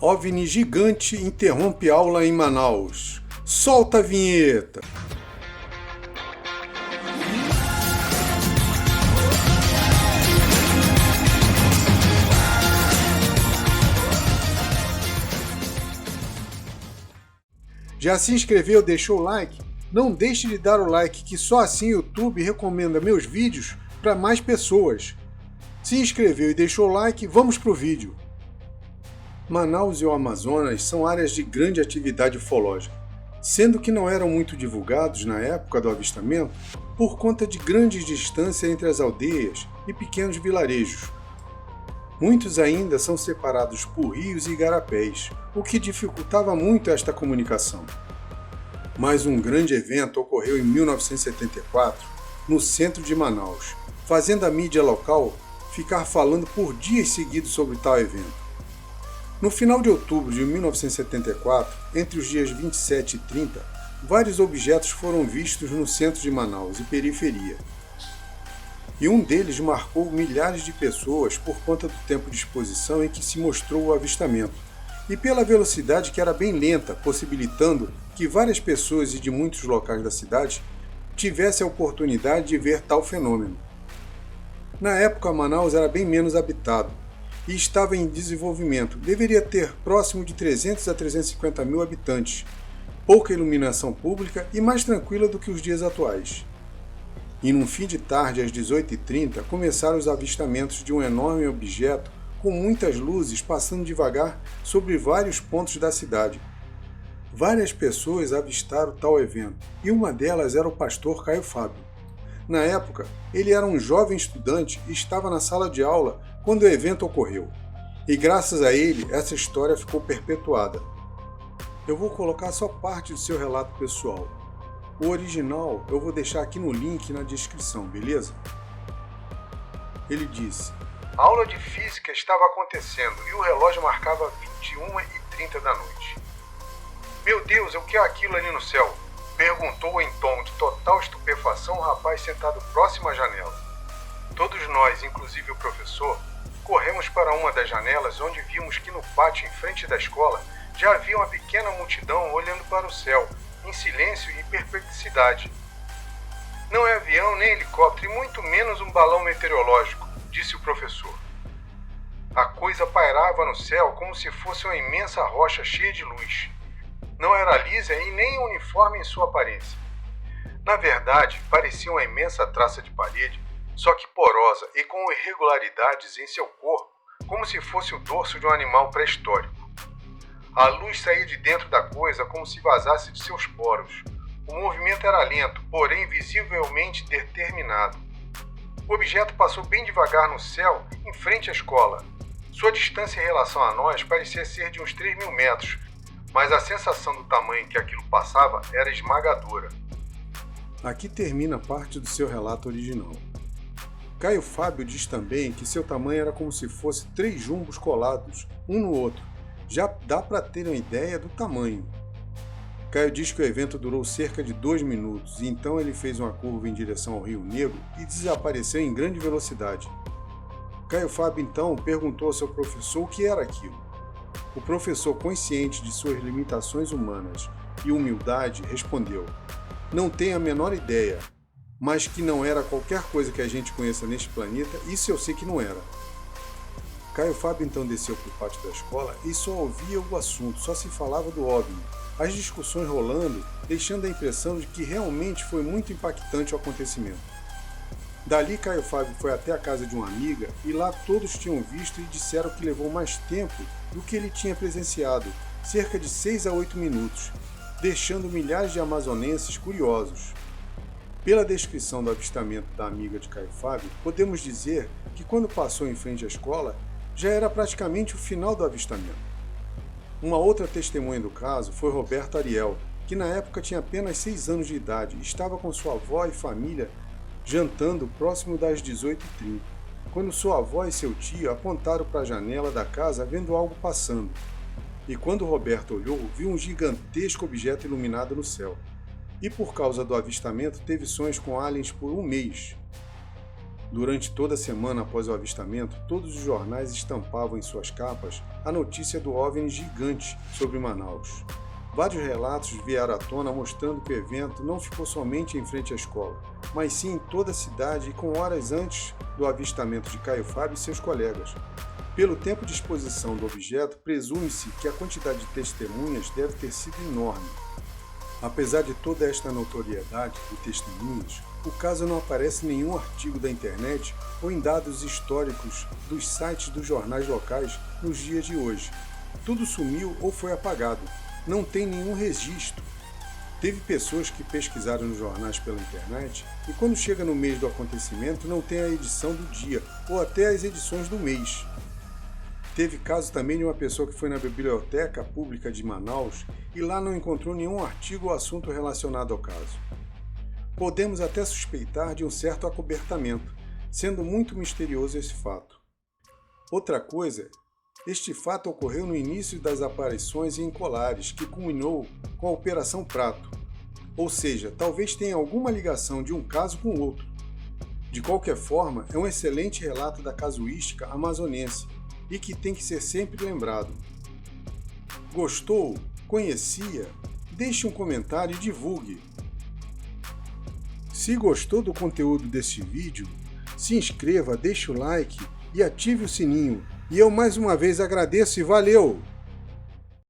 OVNI gigante interrompe aula em Manaus. Solta a vinheta! Já se inscreveu, deixou o like? Não deixe de dar o like, que só assim o YouTube recomenda meus vídeos para mais pessoas. Se inscreveu e deixou o like, vamos pro vídeo. Manaus e o Amazonas são áreas de grande atividade ufológica, sendo que não eram muito divulgados na época do avistamento por conta de grandes distâncias entre as aldeias e pequenos vilarejos. Muitos ainda são separados por rios e igarapés, o que dificultava muito esta comunicação. Mas um grande evento ocorreu em 1974, no centro de Manaus, fazendo a mídia local ficar falando por dias seguidos sobre tal evento. No final de outubro de 1974, entre os dias 27 e 30, vários objetos foram vistos no centro de Manaus e periferia. E um deles marcou milhares de pessoas por conta do tempo de exposição em que se mostrou o avistamento, e pela velocidade que era bem lenta, possibilitando que várias pessoas e de muitos locais da cidade tivessem a oportunidade de ver tal fenômeno. Na época, Manaus era bem menos habitado e estava em desenvolvimento, deveria ter próximo de 300 a 350 mil habitantes, pouca iluminação pública e mais tranquila do que os dias atuais. E num fim de tarde, às 18h30, começaram os avistamentos de um enorme objeto com muitas luzes passando devagar sobre vários pontos da cidade. Várias pessoas avistaram tal evento, e uma delas era o pastor Caio Fábio. Na época, ele era um jovem estudante e estava na sala de aula quando o evento ocorreu. E graças a ele, essa história ficou perpetuada. Eu vou colocar só parte do seu relato pessoal. O original eu vou deixar aqui no link na descrição, beleza? Ele disse: a aula de física estava acontecendo e o relógio marcava 21h30 da noite. Meu Deus, o que é aquilo ali no céu? Perguntou em tom de total estupefação o rapaz sentado próximo à janela. Todos nós, inclusive o professor, corremos para uma das janelas onde vimos que no pátio em frente da escola já havia uma pequena multidão olhando para o céu, em silêncio e perplexidade. Não é avião nem helicóptero e muito menos um balão meteorológico, disse o professor. A coisa pairava no céu como se fosse uma imensa rocha cheia de luz. Não era lisa e nem uniforme em sua aparência. Na verdade, parecia uma imensa traça de parede, só que porosa e com irregularidades em seu corpo, como se fosse o dorso de um animal pré-histórico. A luz saía de dentro da coisa como se vazasse de seus poros. O movimento era lento, porém visivelmente determinado. O objeto passou bem devagar no céu, em frente à escola. Sua distância em relação a nós parecia ser de uns 3.000 metros, mas a sensação do tamanho que aquilo passava era esmagadora. Aqui termina parte do seu relato original. Caio Fábio diz também que seu tamanho era como se fosse 3 jumbos colados, um no outro. Já dá para ter uma ideia do tamanho. Caio diz que o evento durou cerca de 2 minutos e então ele fez uma curva em direção ao Rio Negro e desapareceu em grande velocidade. Caio Fábio então perguntou ao seu professor o que era aquilo. O professor, consciente de suas limitações humanas e humildade, respondeu: não tenho a menor ideia, mas que não era qualquer coisa que a gente conheça neste planeta, isso eu sei que não era. Caio Fábio então desceu para o pátio da escola e só ouvia o assunto, só se falava do OVNI, as discussões rolando, deixando a impressão de que realmente foi muito impactante o acontecimento. Dali, Caio Fábio foi até a casa de uma amiga e lá todos tinham visto e disseram que levou mais tempo do que ele tinha presenciado, cerca de 6 a 8 minutos, deixando milhares de amazonenses curiosos. Pela descrição do avistamento da amiga de Caio Fábio, podemos dizer que quando passou em frente à escola, já era praticamente o final do avistamento. Uma outra testemunha do caso foi Roberto Ariel, que na época tinha apenas 6 anos de idade e estava com sua avó e família jantando próximo das 18h30, quando sua avó e seu tio apontaram para a janela da casa vendo algo passando. E quando Roberto olhou, viu um gigantesco objeto iluminado no céu. E por causa do avistamento, teve sonhos com aliens por um mês. Durante toda a semana após o avistamento, todos os jornais estampavam em suas capas a notícia do OVNI gigante sobre Manaus. Vários relatos vieram à tona mostrando que o evento não ficou somente em frente à escola, mas sim em toda a cidade e com horas antes do avistamento de Caio Fábio e seus colegas. Pelo tempo de exposição do objeto, presume-se que a quantidade de testemunhas deve ter sido enorme. Apesar de toda esta notoriedade de testemunhas, o caso não aparece em nenhum artigo da internet ou em dados históricos dos sites dos jornais locais nos dias de hoje. Tudo sumiu ou foi apagado. Não tem nenhum registro. Teve pessoas que pesquisaram nos jornais pela internet e quando chega no mês do acontecimento não tem a edição do dia ou até as edições do mês. Teve caso também de uma pessoa que foi na Biblioteca Pública de Manaus e lá não encontrou nenhum artigo ou assunto relacionado ao caso. Podemos até suspeitar de um certo acobertamento, sendo muito misterioso esse fato. Outra coisa, este fato ocorreu no início das aparições em Colares, que culminou com a Operação Prato. Ou seja, talvez tenha alguma ligação de um caso com o outro. De qualquer forma, é um excelente relato da casuística amazonense e que tem que ser sempre lembrado. Gostou? Conhecia? Deixe um comentário e divulgue. Se gostou do conteúdo deste vídeo, se inscreva, deixe o like e ative o sininho. E eu mais uma vez agradeço e valeu!